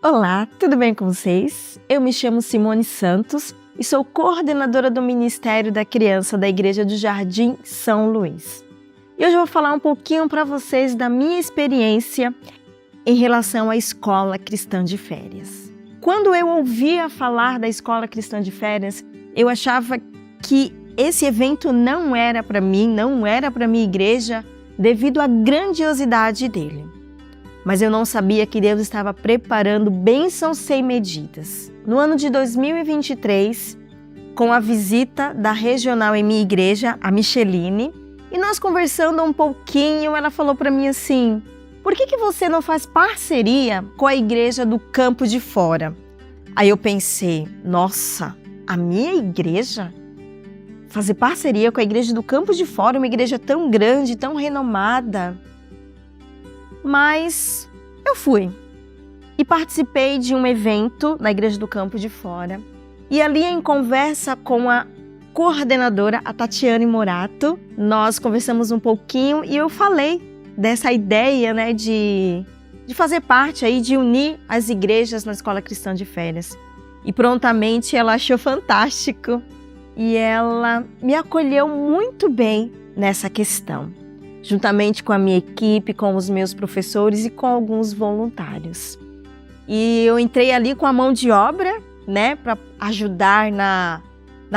Olá, tudo bem com vocês? Eu me chamo Simone Santos e sou coordenadora do Ministério da Criança da Igreja do Jardim São Luís. E hoje eu vou falar um pouquinho para vocês da minha experiência em relação à Escola Cristã de Férias. Quando eu ouvia falar da Escola Cristã de Férias, eu achava que esse evento não era para mim, não era para minha igreja, devido à grandiosidade dele. Mas eu não sabia que Deus estava preparando bênçãos sem medidas. No ano de 2023, com a visita da regional em minha igreja, a Micheline, e nós conversando um pouquinho, ela falou para mim assim: por que você não faz parceria com a igreja do Campo de Fora? Aí eu pensei, nossa, a minha igreja? Fazer parceria com a igreja do Campo de Fora, uma igreja tão grande, tão renomada. Mas eu fui e participei de um evento na igreja do Campo de Fora. E ali, em conversa com a coordenadora, a Tatiane Morato, nós conversamos um pouquinho e eu falei dessa ideia, de fazer parte aí, de unir as igrejas na Escola Cristã de Férias. E prontamente ela achou fantástico e ela me acolheu muito bem nessa questão, juntamente com a minha equipe, com os meus professores e com alguns voluntários. E eu entrei ali com a mão de obra, para ajudar na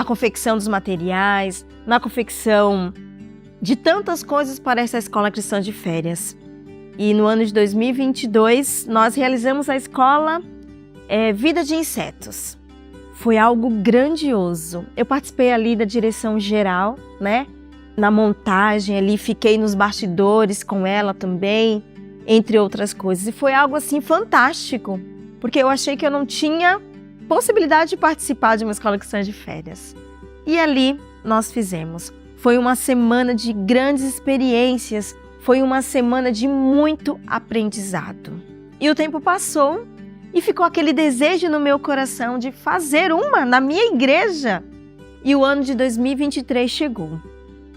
confecção dos materiais, na confecção de tantas coisas para essa Escola Cristã de Férias. E no ano de 2022, nós realizamos a escola Vida de Insetos. Foi algo grandioso. Eu participei ali da direção geral, na montagem ali, fiquei nos bastidores com ela também, entre outras coisas. E foi algo assim fantástico, porque eu achei que eu não tinha possibilidade de participar de uma Escola Cristã de Férias. E ali nós fizemos. Foi uma semana de grandes experiências, foi uma semana de muito aprendizado. E o tempo passou e ficou aquele desejo no meu coração de fazer uma na minha igreja. E o ano de 2023 chegou.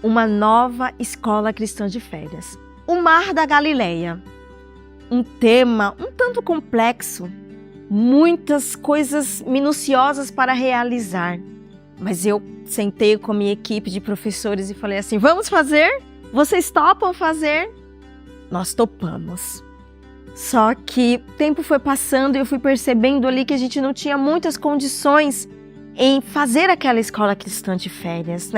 Uma nova Escola Cristã de Férias. O Mar da Galileia. Um tema um tanto complexo, muitas coisas minuciosas para realizar. Mas eu sentei com a minha equipe de professores e falei assim: vamos fazer? Vocês topam fazer? Nós topamos. Só que o tempo foi passando e eu fui percebendo ali que a gente não tinha muitas condições em fazer aquela Escola Cristã de Férias,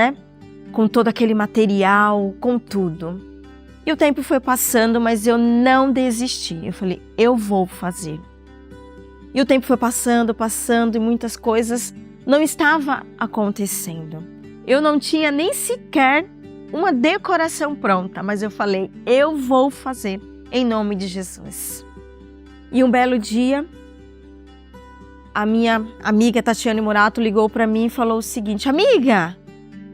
com todo aquele material, com tudo. E o tempo foi passando, mas eu não desisti. Eu falei, eu vou fazer. E o tempo foi passando e muitas coisas não estavam acontecendo. Eu não tinha nem sequer uma decoração pronta, mas eu falei, eu vou fazer, em nome de Jesus. E um belo dia, a minha amiga Tatiane Morato ligou para mim e falou o seguinte: amiga,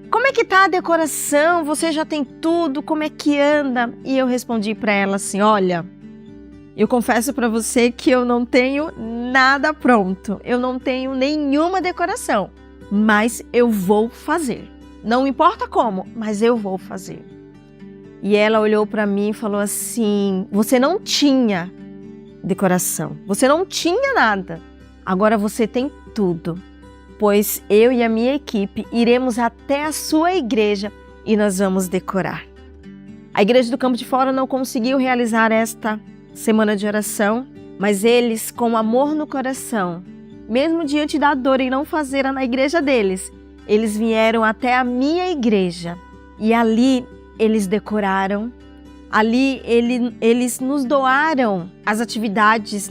como é que tá a decoração? Você já tem tudo? Como é que anda? E eu respondi para ela assim: olha, eu confesso para você que eu não tenho nada pronto. Eu não tenho nenhuma decoração, mas eu vou fazer. Não importa como, mas eu vou fazer. E ela olhou para mim e falou assim: você não tinha decoração, você não tinha nada. Agora você tem tudo. Pois eu e a minha equipe iremos até a sua igreja e nós vamos decorar. A igreja do Campo de Fora não conseguiu realizar esta semana de oração, mas eles, com amor no coração, mesmo diante da dor em não fazer na igreja deles, eles vieram até a minha igreja e ali eles decoraram, ali eles nos doaram as atividades,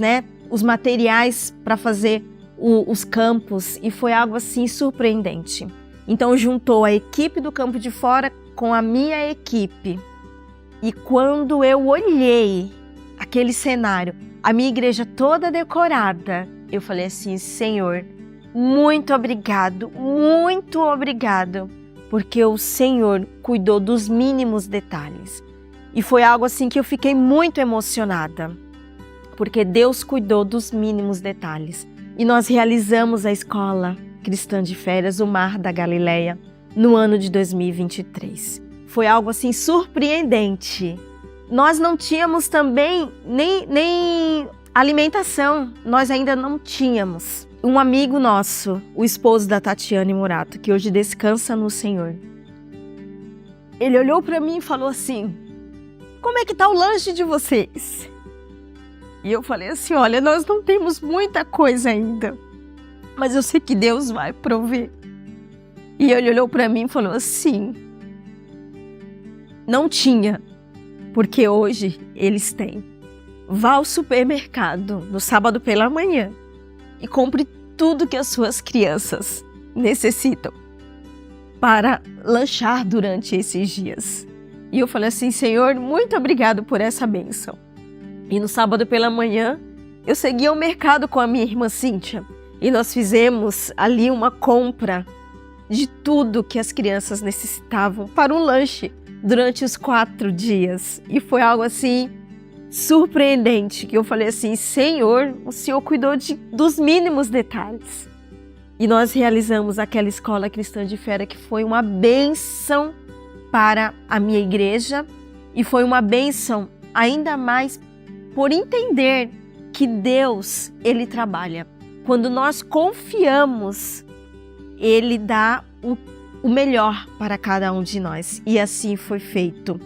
os materiais para fazer os campos, e foi algo assim surpreendente. Então juntou a equipe do Campo de Fora com a minha equipe. E quando eu olhei aquele cenário, a minha igreja toda decorada, eu falei assim: Senhor, muito obrigado, porque o Senhor cuidou dos mínimos detalhes. E foi algo assim que eu fiquei muito emocionada, porque Deus cuidou dos mínimos detalhes. E nós realizamos a Escola Cristã de Férias, o Mar da Galileia, no ano de 2023. Foi algo assim surpreendente. Nós não tínhamos também nem Alimentação, nós ainda não tínhamos. Um amigo nosso, o esposo da Tatiane Morato, que hoje descansa no Senhor, ele olhou para mim e falou assim: como é que tá o lanche de vocês? E eu falei assim: olha, nós não temos muita coisa ainda, mas eu sei que Deus vai prover. E ele olhou para mim e falou assim: não tinha, porque hoje eles têm. Vá ao supermercado no sábado pela manhã e compre tudo que as suas crianças necessitam para lanchar durante esses dias. E eu falei assim: Senhor, muito obrigado por essa bênção. E no sábado pela manhã, eu segui ao mercado com a minha irmã Cíntia e nós fizemos ali uma compra de tudo que as crianças necessitavam para um lanche durante os 4 dias. E foi algo assim surpreendente, que eu falei assim: Senhor, o Senhor cuidou dos mínimos detalhes. E nós realizamos aquela escola cristã de férias que foi uma bênção para a minha igreja e foi uma bênção ainda mais por entender que Deus, Ele trabalha. Quando nós confiamos, Ele dá o melhor para cada um de nós. E assim foi feito.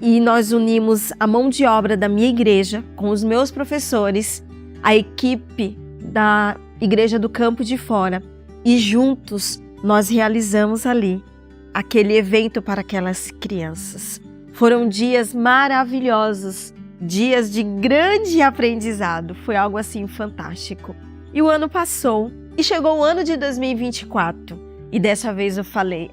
E nós unimos a mão de obra da minha igreja com os meus professores, a equipe da Igreja do Campo de Fora, e juntos nós realizamos ali aquele evento para aquelas crianças. Foram dias maravilhosos, dias de grande aprendizado, foi algo assim fantástico. E o ano passou e chegou o ano de 2024 e dessa vez eu falei: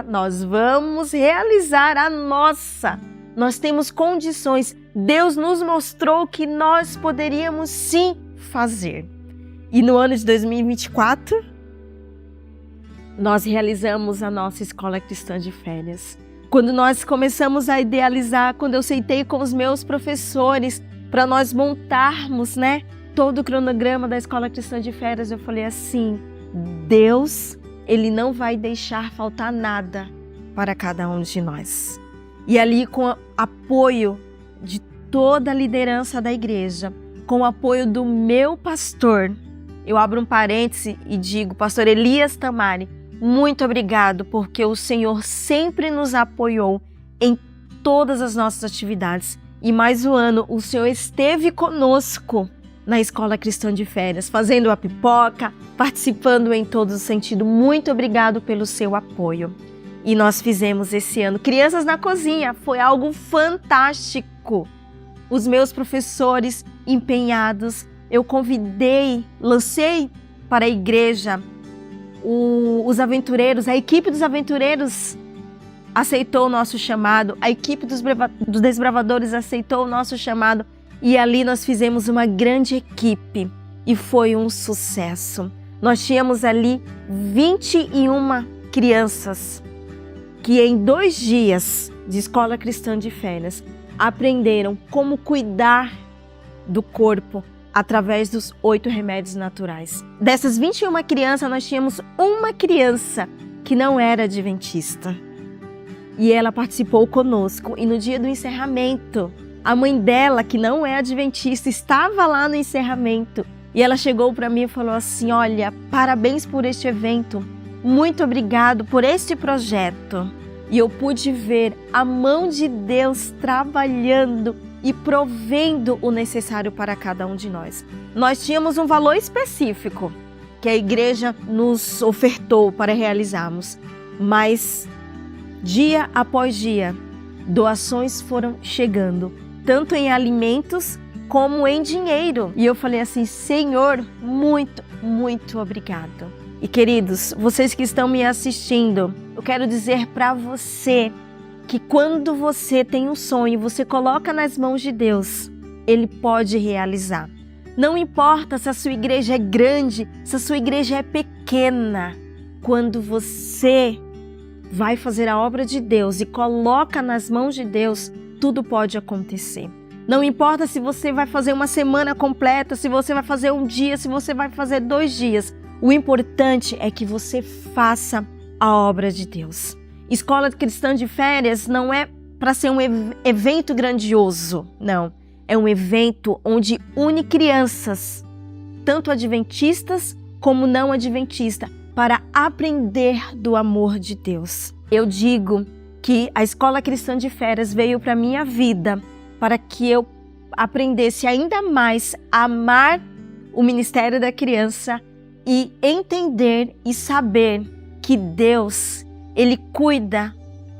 nós vamos realizar a nossa. Nós temos condições. Deus nos mostrou que nós poderíamos sim fazer. E no ano de 2024, nós realizamos a nossa escola cristã de férias. Quando nós começamos a idealizar, quando eu sentei com os meus professores para nós montarmos, todo o cronograma da escola cristã de férias, eu falei assim: Deus, Ele não vai deixar faltar nada para cada um de nós. E ali, com o apoio de toda a liderança da igreja, com o apoio do meu pastor, eu abro um parêntese e digo: pastor Elias Tamari, muito obrigado, porque o Senhor sempre nos apoiou em todas as nossas atividades. E mais um ano, o Senhor esteve conosco na Escola Cristã de Férias, fazendo a pipoca, participando em todos os sentidos. Muito obrigado pelo seu apoio. E nós fizemos esse ano Crianças na Cozinha, foi algo fantástico. Os meus professores empenhados, eu convidei, lancei para a igreja os aventureiros, a equipe dos aventureiros aceitou o nosso chamado, a equipe dos desbravadores aceitou o nosso chamado. E ali nós fizemos uma grande equipe e foi um sucesso. Nós tínhamos ali 21 crianças que em 2 dias de escola cristã de férias aprenderam como cuidar do corpo através dos 8 remédios naturais. Dessas 21 crianças, nós tínhamos uma criança que não era adventista. E ela participou conosco e no dia do encerramento, a mãe dela, que não é adventista, estava lá no encerramento e ela chegou para mim e falou assim: olha, parabéns por este evento, muito obrigado por este projeto. E eu pude ver a mão de Deus trabalhando e provendo o necessário para cada um de nós. Nós tínhamos um valor específico que a igreja nos ofertou para realizarmos, mas dia após dia, doações foram chegando, tanto em alimentos como em dinheiro. E eu falei assim: Senhor, muito, muito obrigado. E queridos, vocês que estão me assistindo, eu quero dizer para você que quando você tem um sonho, você coloca nas mãos de Deus, Ele pode realizar. Não importa se a sua igreja é grande, se a sua igreja é pequena. Quando você vai fazer a obra de Deus e coloca nas mãos de Deus, tudo pode acontecer. Não importa se você vai fazer uma semana completa, se você vai fazer um dia, se você vai fazer 2 dias. O importante é que você faça a obra de Deus. Escola Cristã de Férias não é para ser um evento grandioso, não. é um evento onde une crianças, tanto adventistas como não adventistas, para aprender do amor de Deus. Eu digo que a Escola Cristã de Férias veio para a minha vida para que eu aprendesse ainda mais a amar o ministério da criança e entender e saber que Deus, Ele cuida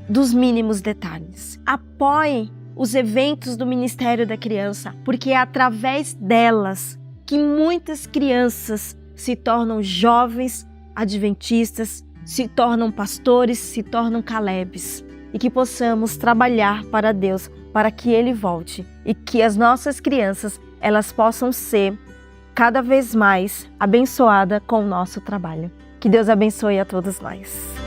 dos mínimos detalhes. Apoie os eventos do Ministério da Criança, porque é através delas que muitas crianças se tornam jovens adventistas, se tornam pastores, se tornam Calebes. E que possamos trabalhar para Deus, para que Ele volte e que as nossas crianças, elas possam ser cada vez mais abençoadas com o nosso trabalho. Que Deus abençoe a todos nós.